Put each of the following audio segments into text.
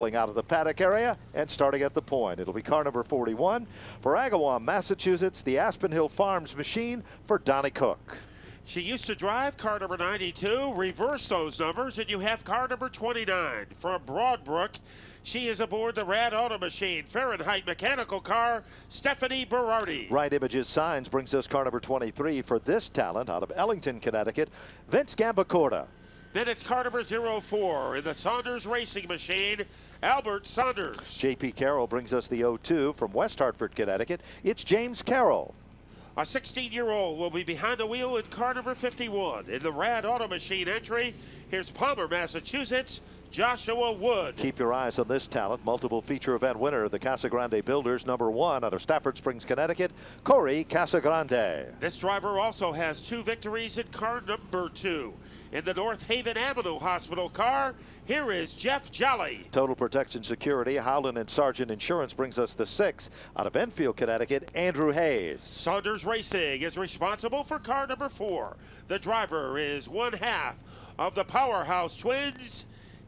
out of the paddock area and starting at the point. It'll be car number 41 for Agawam, Massachusetts, the Aspen Hill Farms machine for Donnie Cook. She used to drive car number 92, reverse those numbers, and you have car number 29 from Broadbrook. She is aboard the Rad Auto Machine Fahrenheit mechanical car, Stephanie Berardi. Right Images Signs brings us car number 23 for this talent out of Ellington, Connecticut, Vince Gambacorta. Then it's car number 04 in the Saunders Racing Machine, Albert Saunders. J.P. Carroll brings us the 02 from West Hartford, Connecticut. It's James Carroll. A 16-year-old will be behind the wheel in car number 51. In the Rad Auto Machine entry, here's Palmer, Massachusetts, Joshua Wood. Keep your eyes on this talent. Multiple feature event winner of the Casagrande Builders, number 1 out of Stafford Springs, Connecticut, Cory Casagrande. This driver also has 2 victories in car number 2. In the North Haven Avenue Hospital car, here is Jeff Jolly. Total Protection Security, Howland and Sargent Insurance brings us the 6 out of Enfield, Connecticut, Andrew Hayes. Saunders Racing is responsible for car number 4. The driver is one half of the Powerhouse Twins,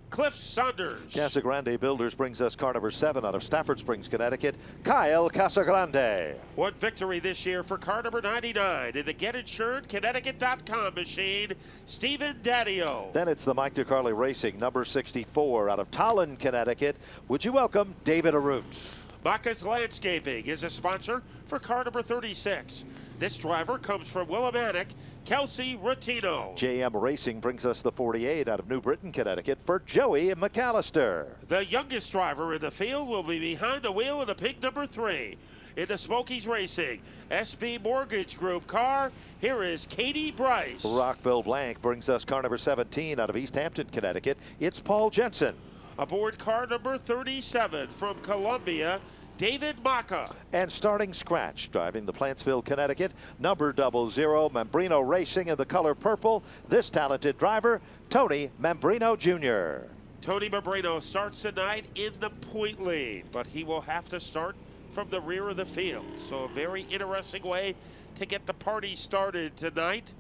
Cliff Saunders. Casagrande Builders brings us car number 7 out of Stafford Springs, Connecticut, Kyle Casagrande. One victory this year for car number 99 in the GetInsuredConnecticut.com machine, Stephen Daddio. Then it's the Mike DeCarli Racing, number 64 out of Tolland, Connecticut. Would you welcome David Arutz? Bacchus Landscaping is a sponsor for car number 36. This driver comes from Willimantic, Kelsey Rotino. JM Racing brings us the 48 out of New Britain, Connecticut for Joey McAllister. The youngest driver in the field will be behind the wheel in the pink number 3. In the Smokies Racing, SB Mortgage Group car, here is Katie Bryce. Rockville Blank brings us car number 17 out of East Hampton, Connecticut. It's Paul Jensen. Aboard car number 37 from Columbia, David Maka. And starting scratch, driving the Plantsville, Connecticut, number 00, Membrino Racing in the color purple. This talented driver, Tony Membrino Jr. Tony Membrino starts tonight in the point lead, but he will have to start from the rear of the field. So a very interesting way to get the party started tonight.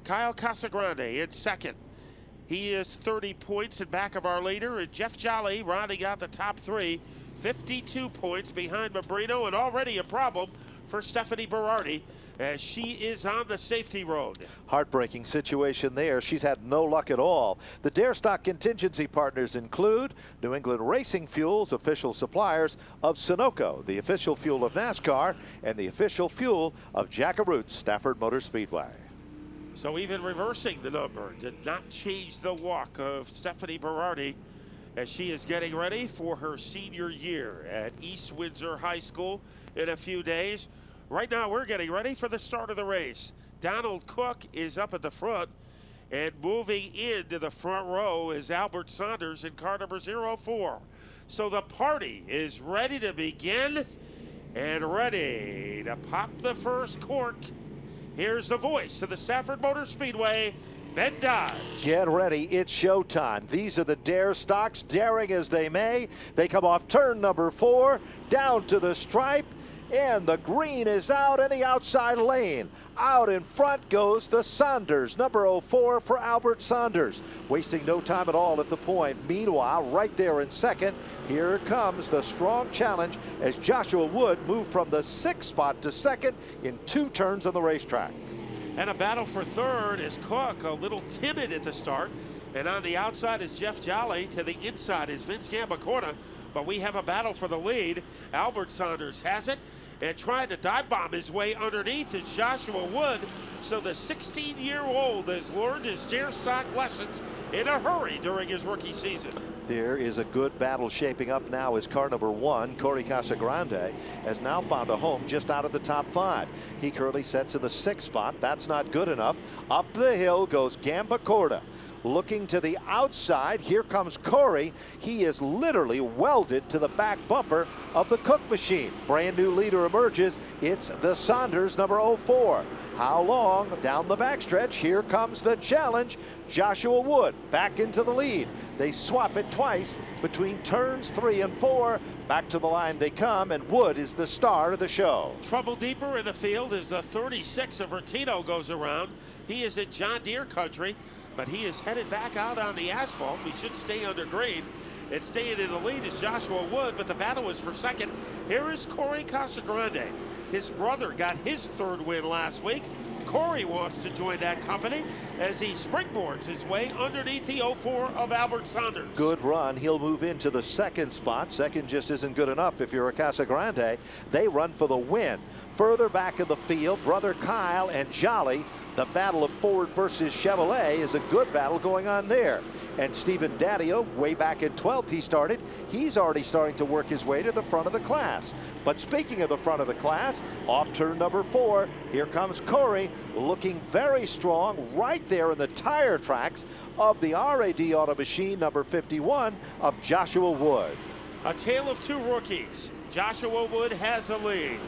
Kyle Casagrande in second. He is 30 points in back of our leader, and Jeff Jolly rounding out the top 3, 52 points behind Membrino, and already a problem for Stephanie Berardi as she is on the safety road. Heartbreaking situation there. She's had no luck at all. The Dare Stock contingency partners include New England Racing Fuels, official suppliers of Sunoco, the official fuel of NASCAR, and the official fuel of Jack Arutz, Stafford Motor Speedway. So even reversing the number did not change the walk of Stephanie Berardi as she is getting ready for her senior year at East Windsor High School in a few days. Right now we're getting ready for the start of the race. Donald Cook is up at the front, and moving into the front row is Albert Saunders in car number 04. So the party is ready to begin and ready to pop the first cork. Here's the voice of the Stafford Motor Speedway, Ben Dodge. Get ready, it's showtime. These are the Dare Stocks, daring as they may. They come off turn number 4, down to the stripe, and the green is out in the outside lane. Out in front goes the Saunders, number 04 for Albert Saunders. Wasting no time at all at the point. Meanwhile, right there in second, here comes the strong challenge as Joshua Wood moved from the 6th spot to second in 2 turns on the racetrack. And a battle for third is Cook, a little timid at the start. And on the outside is Jeff Jolly. To the inside is Vince Gambacorta. But we have a battle for the lead. Albert Saunders has it. And trying to dive bomb his way underneath is Joshua Wood. So the 16-year-old has learned his dare stock lessons in a hurry during his rookie season. There is a good battle shaping up now as car number 1, Cory Casagrande, has now found a home just out of the top 5. He currently sets in the 6th spot. That's not good enough. Up the hill goes Gambacorta. Looking to the outside, here comes Cory. He is literally welded to the back bumper of the Cook machine. Brand new leader emerges. It's the Saunders, number 04. How long? Down the backstretch. Here comes the challenge. Joshua Wood back into the lead. They swap it twice between turns 3 and 4. Back to the line they come, and Wood is the star of the show. Trouble deeper in the field as the 36 of Rotino goes around. He is in John Deere country, but he is headed back out on the asphalt. We should stay under green. And staying in the lead is Joshua Wood, but the battle is for second. Here is Cory Casagrande. His brother got his third win last week. Cory wants to join that company as he springboards his way underneath the 04 of Albert Saunders. Good run. He'll move into the second spot. Second just isn't good enough if you're a Casagrande. They run for the win. Further back in the field, brother Kyle and Jolly. The battle of Ford versus Chevrolet is a good battle going on there. And Stephen Daddio, way back in 12th he started, he's already starting to work his way to the front of the class. But speaking of the front of the class, off turn number 4, here comes Cory, looking very strong right there in the tire tracks of the RAD Auto Machine number 51 of Joshua Wood. A tale of two rookies. Joshua Wood has a lead.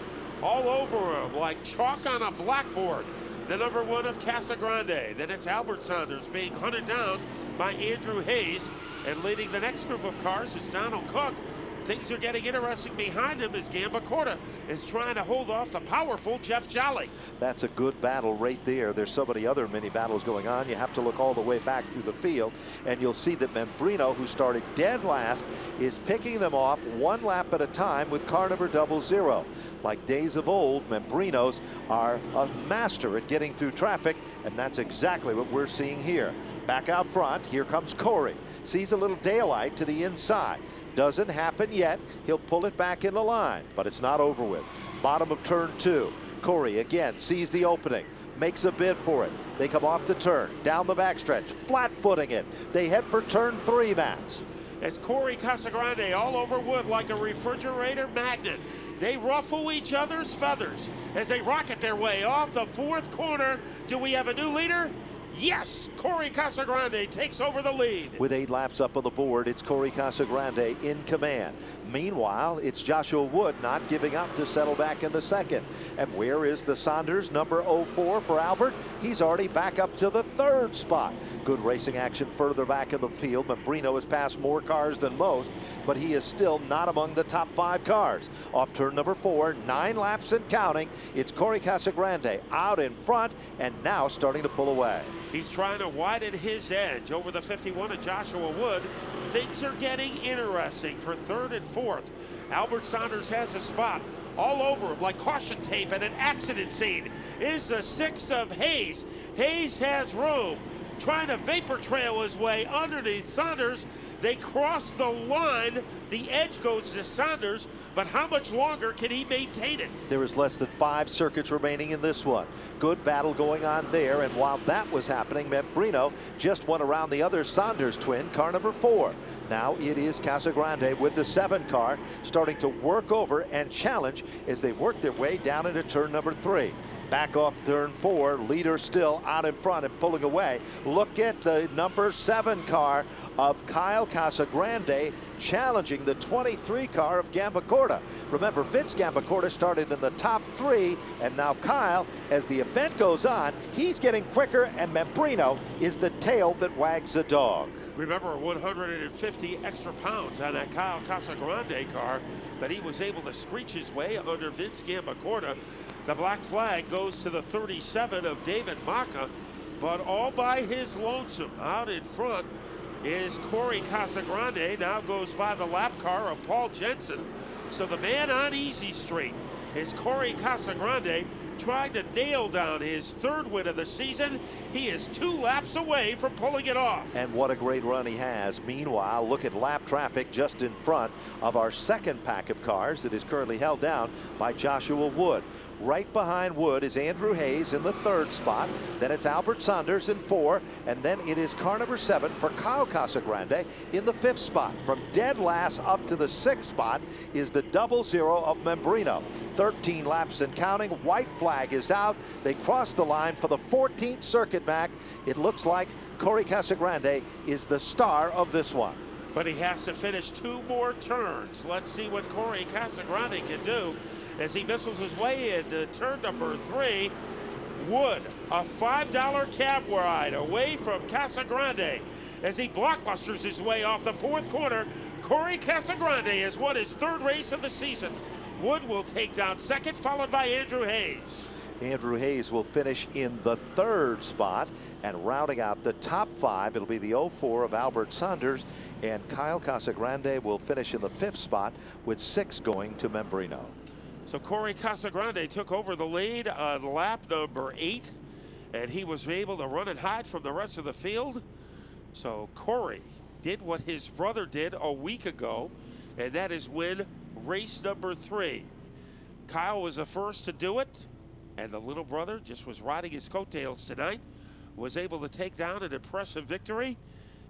All over him like chalk on a blackboard. The number 1 of Casagrande. Then it's Albert Saunders being hunted down by Andrew Hayes. And leading the next group of cars is Donald Cook. Things are getting interesting behind him as Gambacorta is trying to hold off the powerful Jeff Jolly. That's a good battle right there. There's so many other mini battles going on. You have to look all the way back through the field, and you'll see that Membrino, who started dead last, is picking them off one lap at a time with car number 00. Like days of old, Membrinos are a master at getting through traffic, and that's exactly what we're seeing here. Back out front, here comes Cory. Sees a little daylight to the inside. Doesn't happen yet. He'll pull it back in the line, but it's not over with. Bottom of turn 2. Cory again sees the opening, makes a bid for it. They come off the turn, down the backstretch, flat-footing it. They head for turn 3, Max. As Cory Casagrande all over Wood like a refrigerator magnet. They ruffle each other's feathers as they rocket their way off the 4th corner. Do we have a new leader? Yes, Cory Casagrande takes over the lead. With 8 laps up on the board, it's Cory Casagrande in command. Meanwhile, it's Joshua Wood not giving up to settle back in the second. And where is the Saunders number 04 for Albert? He's already back up to the 3rd spot. Good racing action further back in the field. Membrino has passed more cars than most, but he is still not among the top 5 cars. Off turn number 4, 9 laps and counting. It's Cory Casagrande out in front and now starting to pull away. He's trying to widen his edge over the 51 of Joshua Wood. Things are getting interesting for 3rd and 4th. Albert Saunders has a spot. All over him like caution tape at an accident scene is the 6 of Hayes. Hayes has room, trying to vapor trail his way underneath Saunders. They cross the line. The edge goes to Saunders, but how much longer can he maintain it? There is less than 5 circuits remaining in this one. Good battle going on there, and while that was happening, Membrino just went around the other Saunders twin, car number 4. Now it is Casagrande with the 7 car starting to work over and challenge as they work their way down into turn number 3. Back off turn 4, leader still out in front and pulling away. Look at the number 7 car of Kyle Casagrande challenging the 23 car of Gambacorta. Remember, Vince Gambacorta started in the top 3, and now Kyle, as the event goes on, he's getting quicker, and Membrino is the tail that wags the dog. Remember, 150 extra pounds on that Kyle Casagrande car, but he was able to screech his way under Vince Gambacorta. The black flag goes to the 37 of David Maka, but all by his lonesome. Out in front is Cory Casagrande. Now goes by the lap car of Paul Jensen. So the man on easy street is Cory Casagrande, trying to nail down his 3rd win of the season. He is 2 laps away from pulling it off. And what a great run he has. Meanwhile, look at lap traffic just in front of our 2nd pack of cars that is currently held down by Joshua Wood. Right behind Wood is Andrew Hayes in the 3rd spot. Then it's Albert Saunders in 4. And then it is car number 7 for Kyle Casagrande in the 5th spot. From dead last up to the 6th spot is the 00 of Membrino. 13 laps and counting. White flag is out. They cross the line for the 14th circuit back. It looks like Cory Casagrande is the star of this one. But he has to finish 2 more turns. Let's see what Cory Casagrande can do as he missiles his way into turn number 3. Wood, a $5 cab ride away from Casagrande as he blockbusters his way off the 4th corner. Cory Casagrande has won his 3rd race of the season. Wood will take down 2nd, followed by Andrew Hayes. Andrew Hayes will finish in the 3rd spot, and rounding out the top 5, it'll be the 04 of Albert Saunders, and Kyle Casagrande will finish in the 5th spot with 6 going to Membrino. So Cory Casagrande took over the lead on lap number 8, and he was able to run and hide from the rest of the field. So Cory did what his brother did a week ago, and that is win race number 3. Kyle was the first to do it, and the little brother just was riding his coattails tonight, was able to take down an impressive victory.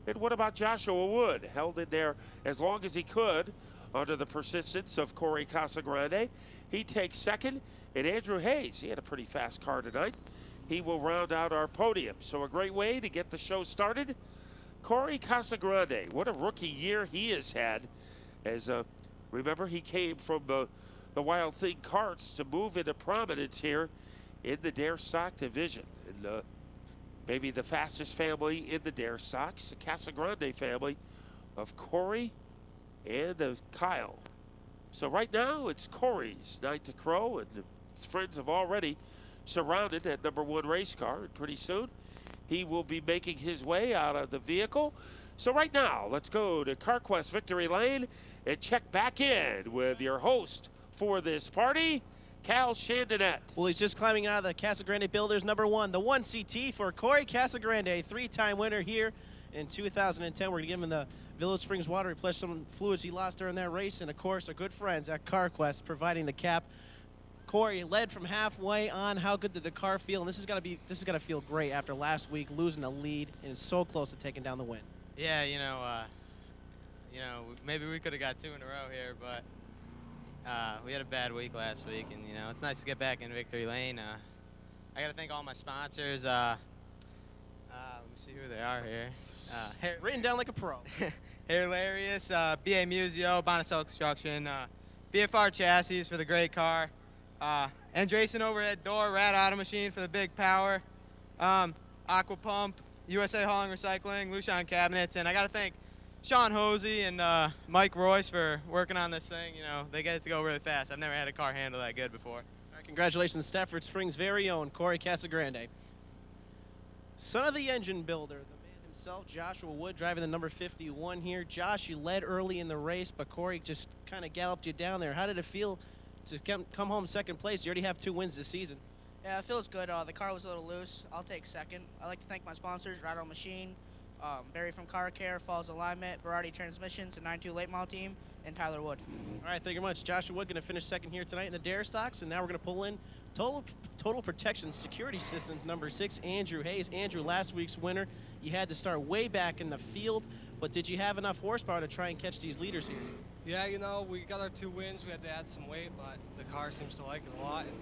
And what about Joshua Wood? Held in there as long as he could under the persistence of Cory Casagrande. He takes 2nd, and Andrew Hayes, he had a pretty fast car tonight. He will round out our podium. So a great way to get the show started. Cory Casagrande, what a rookie year he has had. As remember, he came from the Wild Thing Karts to move into prominence here in the Dare Stock division. And maybe the fastest family in the Dare Stocks, the Casagrande family of Cory and of Kyle. So right now it's Cory's night to crow, and his friends have already surrounded that #1 race car, and pretty soon he will be making his way out of the vehicle. So right now, let's go to CarQuest Victory Lane and check back in with your host for this party, Cal Chandonnet. Well, he's just climbing out of the Casagrande Builders #1, the 1CT for Cory Casagrande, 3-time winner here in 2010. We're going to give him the Village Springs water, replenish some fluids he lost during that race, and of course our good friends at CarQuest providing the cap. Cory led from halfway on. How good did the car feel? And this is gonna feel great after last week losing the lead and is so close to taking down the win. Yeah, maybe we could have got 2 in a row here, but we had a bad week last week, and it's nice to get back in victory lane. I got to thank all my sponsors. Let me see who they are here. Written down like a pro. Hilarious, BA Museo, Bonacel Construction, BFR Chassis for the great car, Andresen Overhead Door, Rad Auto Machine for the big power, Aqua Pump, USA Hauling Recycling, Lucian Cabinets, and I got to thank Sean Hosey and Mike Royce for working on this thing. They get it to go really fast. I've never had a car handle that good before. All right, congratulations, Stafford Springs' very own Cory Casagrande. Son of the engine builder, the man himself, Joshua Wood, driving the number 51 here. Josh, you led early in the race, but Cory just kind of galloped you down there. How did it feel to come home 2nd place? You already have 2 wins this season. Yeah, it feels good. The car was a little loose. I'll take 2nd. I'd like to thank my sponsors, Ride On Machine, Barry from Car Care, Falls Alignment, Berardi Transmissions, the 92 Late Model Team, and Tyler Wood. All right, thank you very much. Joshua Wood going to finish 2nd here tonight in the Dare Stocks, and now we're going to pull in Total Protection Security Systems #6, Andrew Hayes. Andrew, last week's winner. You had to start way back in the field, but did you have enough horsepower to try and catch these leaders here? Yeah, we got our 2 wins. We had to add some weight, but the car seems to like it a lot, and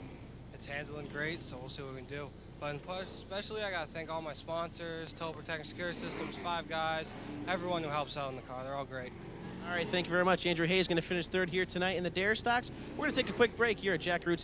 it's handling great, so we'll see what we can do. But especially, I got to thank all my sponsors, Total Protection Security Systems, 5 Guys, everyone who helps out in the car. They're all great. All right, thank you very much. Andrew Hayes going to finish 3rd here tonight in the Dare Stocks. We're going to take a quick break here at Jack Roots.